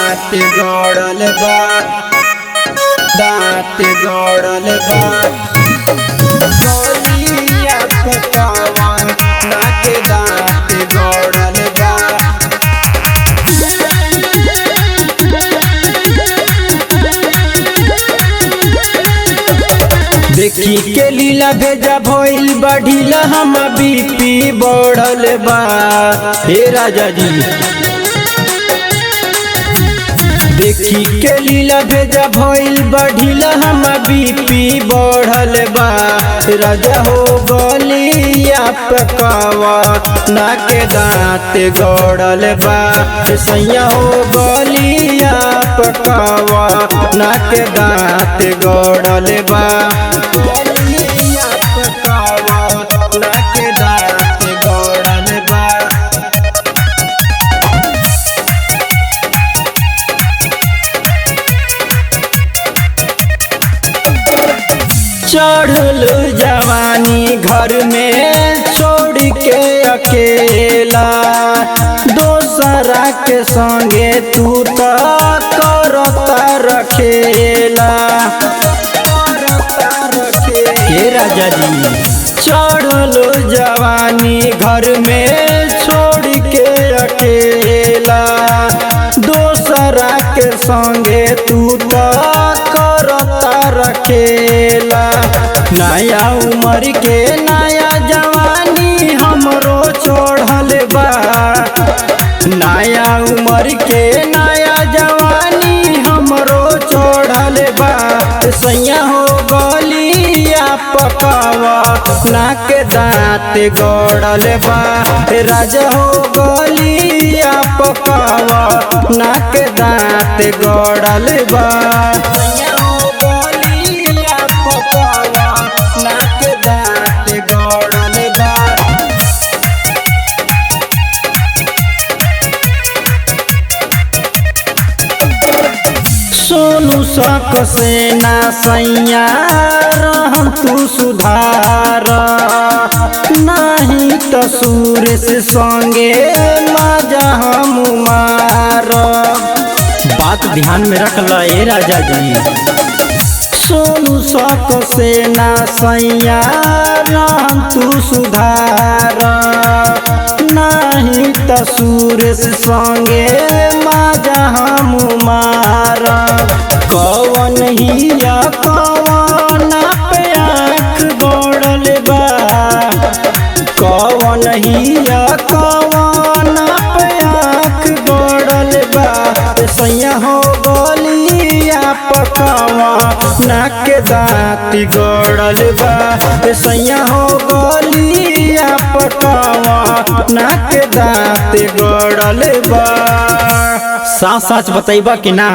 दांत गड़ल बा, दांत गड़ल बा। गलिया पे कवना के दांत गड़ल बा। देखी के लीला भेजा भइल बढ़िला हम बीपी बढ़ल बा। हे राजा जी देखी के लीला भेजा भइल बढ़िला हम बीपी बढ़ल बा। राजा हो गलिया पे कवना के दांत गड़ल बा। सैया हो गलिया पे कवना के दांत गड़ल बा। गलिया पे कवना के दांत गड़ल बा। चढ़ल जवानी घर में छोड़ के अकेला, दोसरा के संगे तू तो करता रखेला। हे राजा जी चढ़ल जवानी घर में छोड़ के अकेला, दोसरा के संगे तू तो करता रखेला। नया उम्र के नया जवानी हमरो चढ़ल बा। नया उम्र के नया जवानी हमरो चढ़ल बा। सैया हो गलिया पकवना के दांत गड़ल बा। राजा हो गलिया पकवना के दांत गड़ल बा। सैया हो गलिया पकवना के दांत गड़ल बा। सोनू शक से ना सैया रहम तू सुधार, नहीं तो सूर्य से संगे मजा हम मार। बात ध्यान में रख ला ए राजा जी। सोनू शक से ना सैया रहम तू सुधार, नहीं तो सूर्य से संगे मजा हम मार। कवन हिया कवना पे आँख गड़ल बा। कवन हिया कवना पे आँख गड़ल बा। सैया हो गलिया पकवना के दांत गड़ल बा। सैया हो गलिया पकवना के दांत गड़ल बा। साच साच बताइबा कि ना।